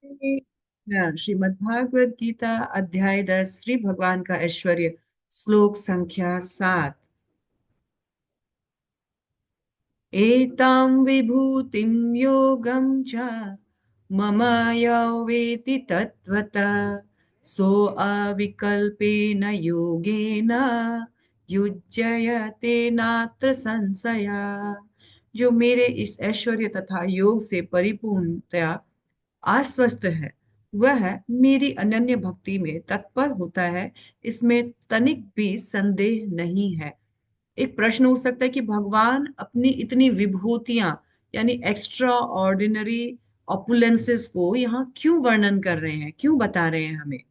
श्रीमद् भागवत गीता अध्याय 10 श्री भगवान का ऐश्वर्य श्लोक संख्या 7। एतां विभूतिं योगं च मम यो वेति तत्त्वतः सो अविकल्पेन योगेन युज्यते नात्र संशया। जो मेरे इस ऐश्वर्य तथा योग से परिपूर्णतया आश्वस्त है, वह मेरी अनन्य भक्ति में तत्पर होता है, इसमें तनिक भी संदेह नहीं है। एक प्रश्न उठ सकता है कि भगवान अपनी इतनी विभूतियां यानी एक्स्ट्रा ऑर्डिनरी ऑपुलेंसेस को यहाँ क्यों वर्णन कर रहे हैं, क्यों बता रहे हैं हमें।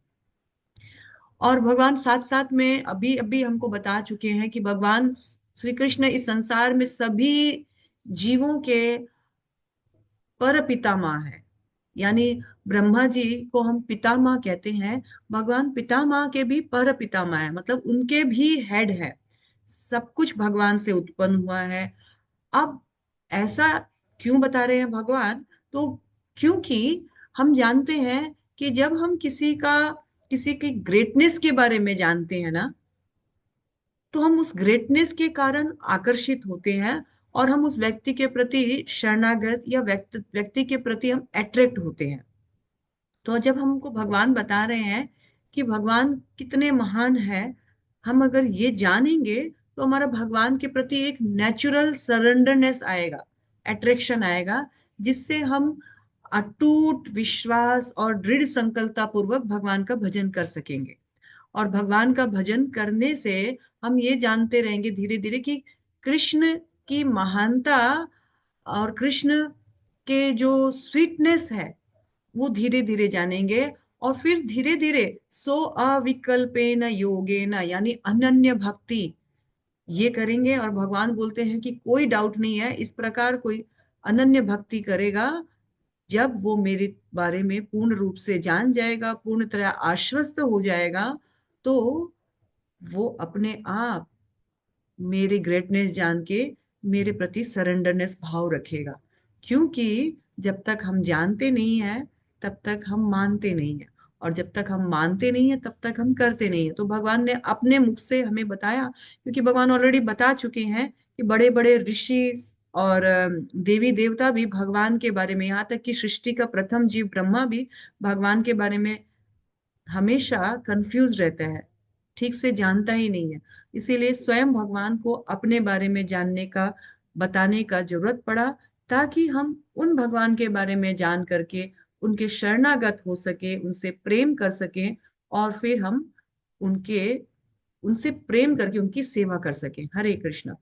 और भगवान साथ साथ में अभी अभी हमको बता चुके हैं कि भगवान श्री कृष्ण इस संसार में सभी जीवों के पर पितामह है। यानी ब्रह्मा जी को हम पितामह कहते हैं, भगवान पितामह के भी पर पितामह है, मतलब उनके भी हेड है। सब कुछ भगवान से उत्पन्न हुआ है। अब ऐसा क्यों बता रहे हैं भगवान? तो क्योंकि हम जानते हैं कि जब हम किसी की ग्रेटनेस के बारे में जानते हैं ना, तो हम उस ग्रेटनेस के कारण आकर्षित होते हैं और हम उस व्यक्ति के प्रति शरणागत या व्यक्ति के प्रति हम अट्रैक्ट होते हैं। तो जब हमको भगवान बता रहे हैं कि भगवान कितने महान है, हम अगर ये जानेंगे तो हमारा भगवान के प्रति एक नेचुरल सरेंडरनेस आएगा, अट्रैक्शन आएगा, जिससे हम अटूट विश्वास और दृढ़ संकल्पता पूर्वक भगवान का भजन कर सकेंगे। और भगवान का भजन करने से हम ये जानते रहेंगे धीरे धीरे कि कृष्ण की महानता और कृष्ण के जो स्वीटनेस है वो धीरे धीरे जानेंगे। और फिर धीरे धीरे सो अविकल्पेन योगेन यानी अनन्य भक्ति ये करेंगे। और भगवान बोलते हैं कि कोई डाउट नहीं है, इस प्रकार कोई अनन्य भक्ति करेगा, जब वो मेरे बारे में पूर्ण रूप से जान जाएगा, पूर्ण तरह आश्वस्त हो जाएगा, तो वो अपने आप मेरी ग्रेटनेस जान के मेरे प्रति सरेंडरनेस भाव रखेगा। क्योंकि जब तक हम जानते नहीं है तब तक हम मानते नहीं है, और जब तक हम मानते नहीं है तब तक हम करते नहीं है। तो भगवान ने अपने मुख से हमें बताया, क्योंकि भगवान ऑलरेडी बता चुके हैं कि बड़े बड़े ऋषि और देवी देवता भी भगवान के बारे में, यहाँ तक कि सृष्टि का प्रथम जीव ब्रह्मा भी भगवान के बारे में हमेशा कंफ्यूज रहता है, ठीक से जानता ही नहीं है। इसीलिए स्वयं भगवान को अपने बारे में जानने का, बताने का जरूरत पड़ा, ताकि हम उन भगवान के बारे में जान करके उनके शरणागत हो सके, उनसे प्रेम कर सके, और फिर हम उनके उनसे प्रेम करके उनकी सेवा कर सके। हरे कृष्ण।